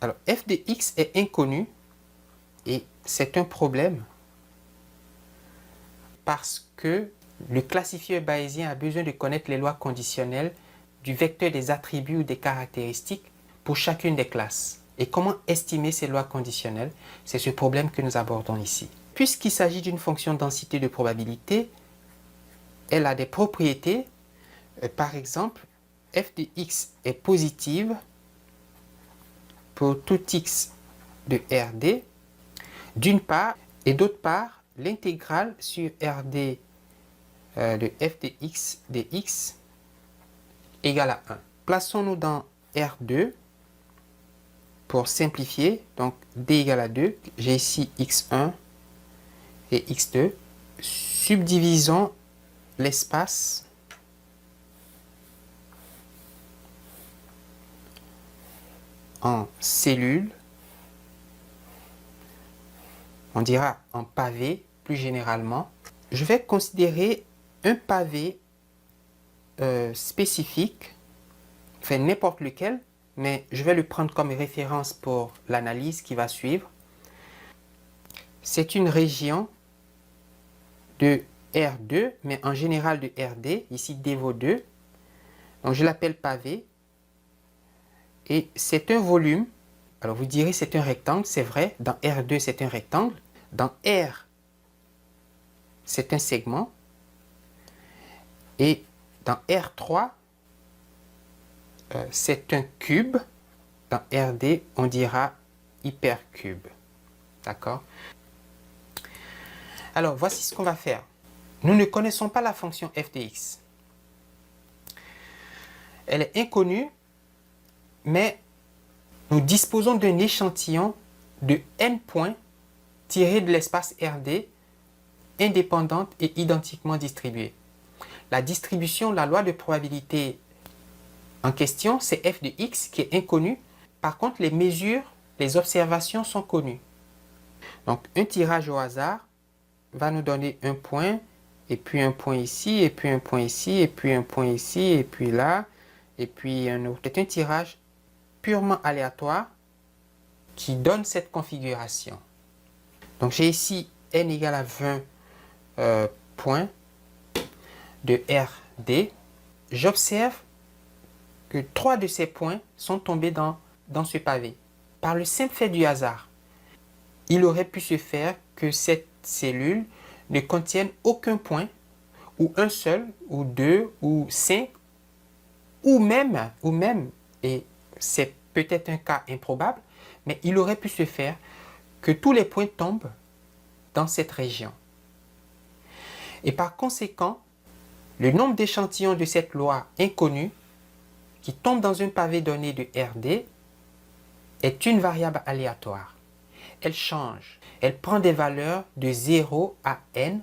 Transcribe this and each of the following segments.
Alors, f de x est inconnu et c'est un problème parce que le classifieur bayésien a besoin de connaître les lois conditionnelles du vecteur des attributs ou des caractéristiques pour chacune des classes. Et comment estimer ces lois conditionnelles? C'est ce problème que nous abordons ici. Puisqu'il s'agit d'une fonction densité de probabilité, elle a des propriétés. Par exemple, f de x est positive pour tout x de Rd, d'une part, et d'autre part, l'intégrale sur Rd de f de x égale à 1. Plaçons-nous dans R2 pour simplifier. Donc d égale à 2. J'ai ici x1 et x2. Subdivisons l'espace en cellules. On dira en pavé plus généralement. Je vais considérer un pavé spécifique, enfin n'importe lequel, mais je vais le prendre comme référence pour l'analyse qui va suivre. C'est une région de R2, mais en général de RD, ici D vaut 2. Donc je l'appelle pavé. Et c'est un volume. Alors vous direz c'est un rectangle, c'est vrai. Dans R2 c'est un rectangle. Dans R c'est un segment. Et dans R3 c'est un cube. Dans RD on dira hypercube. D'accord? Alors voici ce qu'on va faire. Nous ne connaissons pas la fonction f de x. Elle est inconnue, mais nous disposons d'un échantillon de n points tirés de l'espace Rd, indépendante et identiquement distribuée. La distribution, la loi de probabilité en question, c'est f de x qui est inconnue. Par contre, les mesures, les observations sont connues. Donc, un tirage au hasard va nous donner un point, et puis un point ici, et puis un point ici, et puis un point ici, et puis là, et puis un autre. C'est un tirage purement aléatoire qui donne cette configuration. Donc j'ai ici n égale à 20 points de RD. J'observe que 3 de ces points sont tombés dans ce pavé. Par le simple fait du hasard, il aurait pu se faire que cette cellule ne contienne aucun point, ou un seul, ou deux, ou 5, ou même, et c'est peut-être un cas improbable, mais il aurait pu se faire que tous les points tombent dans cette région. Et par conséquent, le nombre d'échantillons de cette loi inconnue qui tombe dans un pavé donné de Rd est une variable aléatoire. Elle change. Elle prend des valeurs de 0 à n,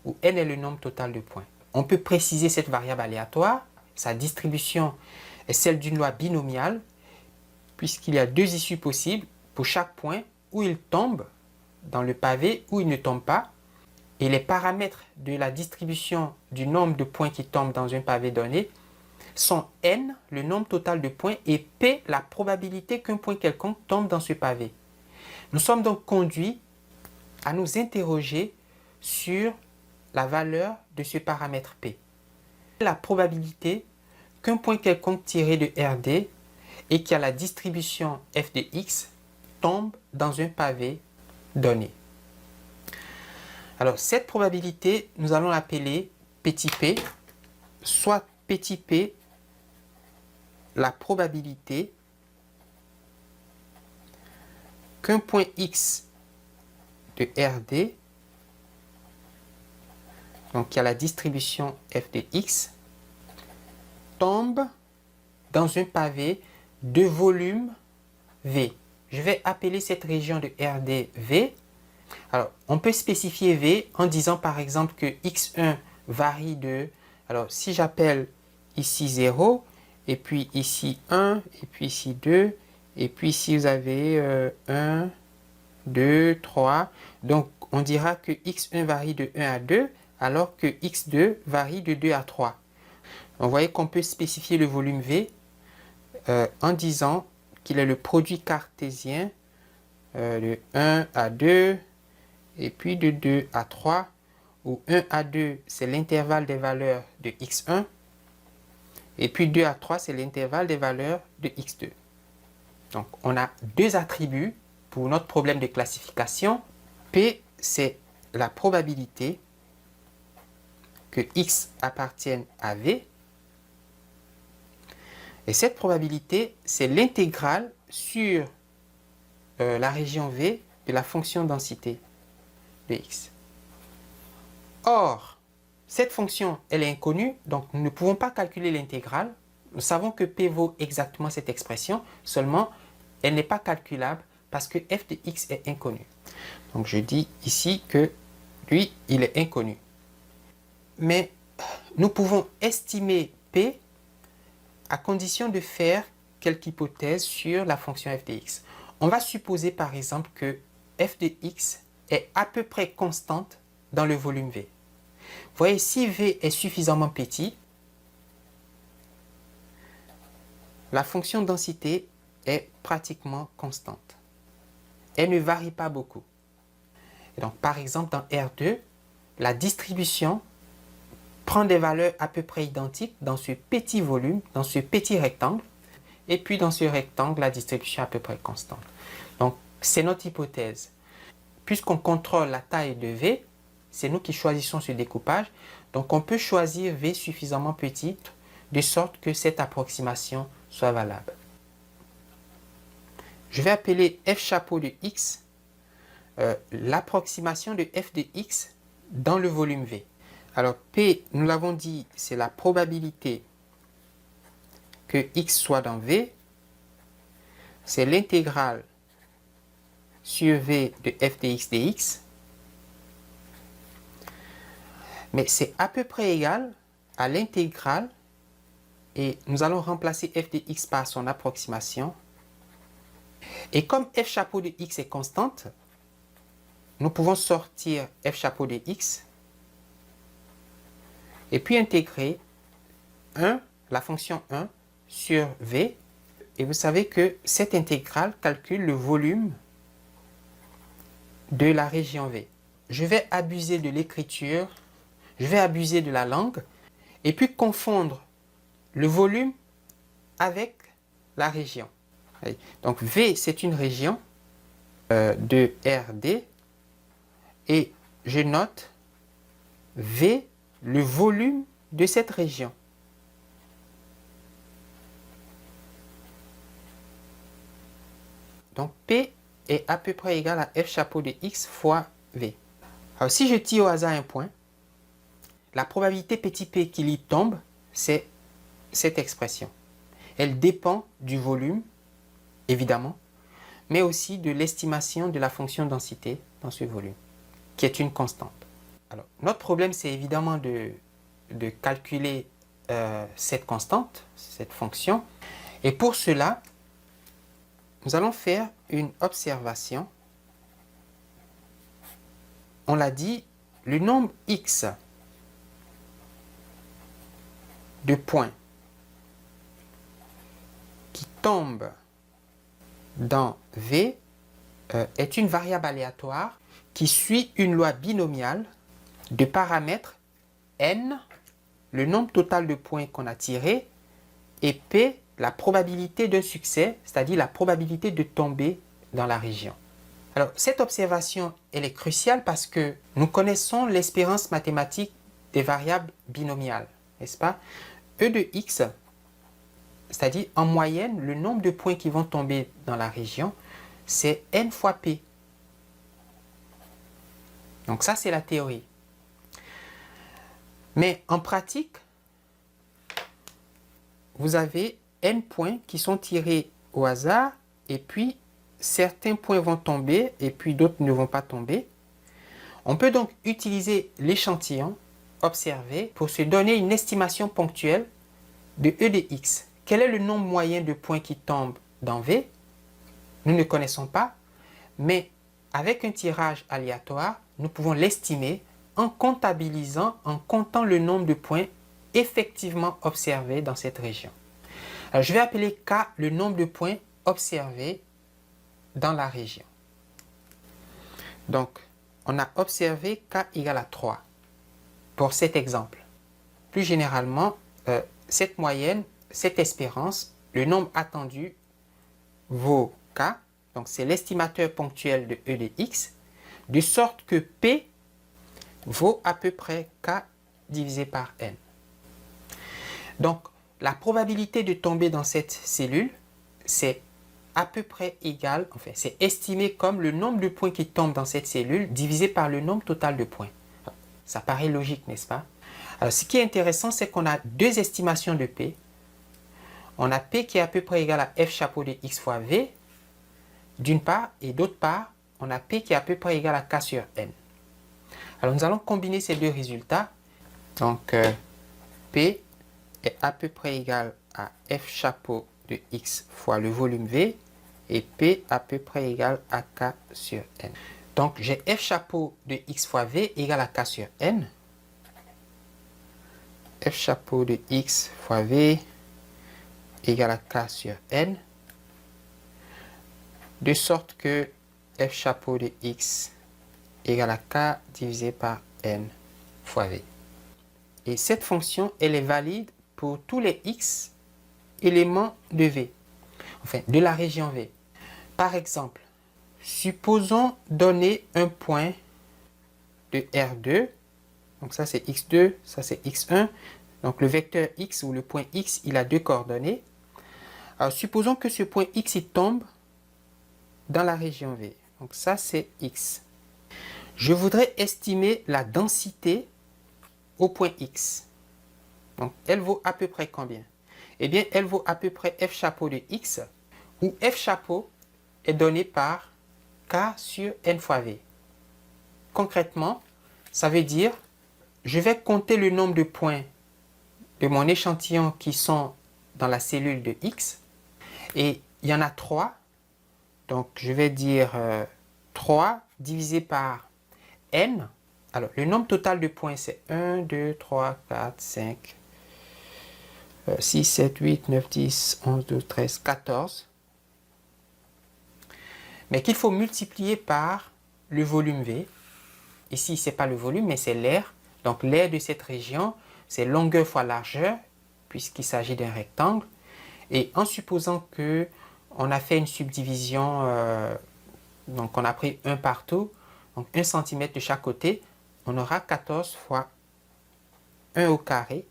où n est le nombre total de points. On peut préciser cette variable aléatoire. Sa distribution est celle d'une loi binomiale, puisqu'il y a deux issues possibles pour chaque point où il tombe dans le pavé, où il ne tombe pas. Et les paramètres de la distribution du nombre de points qui tombent dans un pavé donné sont n, le nombre total de points, et p, la probabilité qu'un point quelconque tombe dans ce pavé. Nous sommes donc conduits à nous interroger sur la valeur de ce paramètre p. La probabilité qu'un point quelconque tiré de Rd et qui a la distribution f de x tombe dans un pavé donné. Alors cette probabilité, nous allons l'appeler petit p, soit petit p, la probabilité qu'un point x de Rd, donc qui a la distribution f de x, tombe dans un pavé de volume V. Je vais appeler cette région de Rd V. Alors, on peut spécifier V en disant par exemple que x1 varie de... Alors, si j'appelle ici 0, et puis ici 1, et puis ici 2, et puis ici vous avez 1, 2, 3. Donc, on dira que x1 varie de 1 à 2, alors que x2 varie de 2 à 3. Vous voyez qu'on peut spécifier le volume V en disant qu'il est le produit cartésien de 1 à 2 et puis de 2 à 3, où 1 à 2, c'est l'intervalle des valeurs de x1, et puis 2 à 3, c'est l'intervalle des valeurs de x2. Donc, on a deux attributs pour notre problème de classification. P, c'est la probabilité que x appartienne à V. Et cette probabilité, c'est l'intégrale sur la région V de la fonction densité de x. Or, cette fonction, elle est inconnue, donc nous ne pouvons pas calculer l'intégrale. Nous savons que P vaut exactement cette expression, seulement elle n'est pas calculable parce que f de x est inconnu. Donc je dis ici que lui, il est inconnu. Mais nous pouvons estimer P à condition de faire quelque hypothèse sur la fonction f de x. On va supposer par exemple que f de x est à peu près constante dans le volume V. Vous voyez, si V est suffisamment petit, la fonction densité est pratiquement constante. Elle ne varie pas beaucoup. Et donc, par exemple, dans R2, la distribution prend des valeurs à peu près identiques dans ce petit volume, dans ce petit rectangle, et puis dans ce rectangle, la distribution est à peu près constante. Donc, c'est notre hypothèse. Puisqu'on contrôle la taille de V, c'est nous qui choisissons ce découpage, donc on peut choisir V suffisamment petite, de sorte que cette approximation soit valable. Je vais appeler f chapeau de x l'approximation de f de x dans le volume V. Alors P, nous l'avons dit, c'est la probabilité que x soit dans V. C'est l'intégrale sur V de f de x dx. Mais c'est à peu près égal à l'intégrale, et nous allons remplacer f de x par son approximation. Et comme f chapeau de x est constante, nous pouvons sortir f chapeau de x et puis intégrer 1, la fonction 1 sur V. Et vous savez que cette intégrale calcule le volume de la région V. Je vais abuser de l'écriture, je vais abuser de la langue et puis confondre le volume avec la région. Donc V, c'est une région de RD et je note V, le volume de cette région. Donc P est à peu près égal à f chapeau de x fois V. Alors si je tire au hasard un point, la probabilité petit p qu'il y tombe, c'est cette expression. Elle dépend du volume, évidemment, mais aussi de l'estimation de la fonction densité dans ce volume, qui est une constante. Alors, notre problème, c'est évidemment de calculer cette constante, cette fonction. Et pour cela, nous allons faire une observation. On l'a dit, le nombre x de points qui tombent dans V est une variable aléatoire qui suit une loi binomiale de paramètres n, le nombre total de points qu'on a tirés, et p, la probabilité d'un succès, c'est-à-dire la probabilité de tomber dans la région. Alors, cette observation, elle est cruciale parce que nous connaissons l'espérance mathématique des variables binomiales, n'est-ce pas? E de x, c'est-à-dire en moyenne, le nombre de points qui vont tomber dans la région, c'est n fois p. Donc ça, c'est la théorie. Mais en pratique, vous avez n points qui sont tirés au hasard, et puis certains points vont tomber, et puis d'autres ne vont pas tomber. On peut donc utiliser l'échantillon observé pour se donner une estimation ponctuelle de E de x. Quel est le nombre moyen de points qui tombent dans V? Nous ne connaissons pas, mais avec un tirage aléatoire, nous pouvons l'estimer en comptabilisant, en comptant le nombre de points effectivement observés dans cette région. Alors, je vais appeler K le nombre de points observés dans la région. Donc, on a observé k égale à 3 pour cet exemple. Plus généralement, cette moyenne, cette espérance, le nombre attendu vaut k, donc c'est l'estimateur ponctuel de E de x, de sorte que P vaut à peu près k divisé par n. Donc, la probabilité de tomber dans cette cellule, c'est à peu près égal, enfin, c'est estimé comme le nombre de points qui tombent dans cette cellule divisé par le nombre total de points. Ça paraît logique, n'est-ce pas? Alors, ce qui est intéressant, c'est qu'on a deux estimations de P. On a P qui est à peu près égal à F chapeau de x fois V, d'une part, et d'autre part, on a P qui est à peu près égal à K sur N. Alors, nous allons combiner ces deux résultats. Donc, P est à peu près égal à F chapeau de x fois le volume V, et P à peu près égal à K sur N. Donc, j'ai F chapeau de x fois V égale à K sur N. F chapeau de x fois V égale à K sur N. De sorte que F chapeau de x égale à K divisé par N fois V. Et cette fonction, elle est valide pour tous les x éléments de V, enfin de la région V. Par exemple, supposons donner un point de R2, donc ça c'est x2, ça c'est x1, donc le vecteur x ou le point x, il a deux coordonnées. Alors supposons que ce point x il tombe dans la région V, donc ça c'est x. Je voudrais estimer la densité au point x. Donc elle vaut à peu près combien? Eh bien, elle vaut à peu près f chapeau de x, où f chapeau est donné par k sur n fois v. Concrètement, ça veut dire, je vais compter le nombre de points de mon échantillon qui sont dans la cellule de x, et il y en a 3, donc je vais dire 3 divisé par n. Alors, le nombre total de points, c'est 1, 2, 3, 4, 5, 6, 7, 8, 9, 10, 11, 12, 13, 14. Mais qu'il faut multiplier par le volume V. Ici, ce n'est pas le volume, mais c'est l'air. Donc, l'air de cette région, c'est longueur fois largeur, puisqu'il s'agit d'un rectangle. Et en supposant que on a fait une subdivision, donc on a pris 1 partout, donc 1 cm de chaque côté, on aura 14 fois 1 au carré,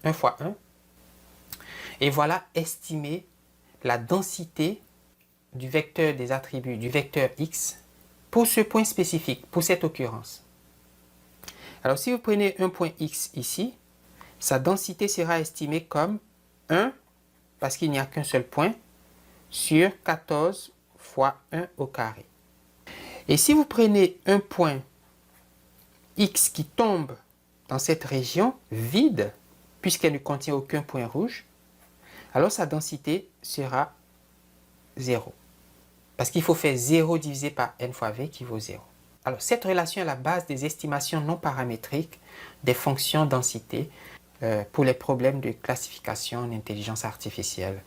1 fois 1. Et voilà estimer la densité du vecteur des attributs du vecteur x pour ce point spécifique, pour cette occurrence. Alors si vous prenez un point x ici, sa densité sera estimée comme 1, parce qu'il n'y a qu'un seul point, sur 14 fois 1 au carré. Et si vous prenez un point x qui tombe dans cette région vide, puisqu'elle ne contient aucun point rouge, alors sa densité sera 0. Parce qu'il faut faire 0 divisé par n fois v qui vaut 0. Alors cette relation est la base des estimations non paramétriques des fonctions densité pour les problèmes de classification en intelligence artificielle.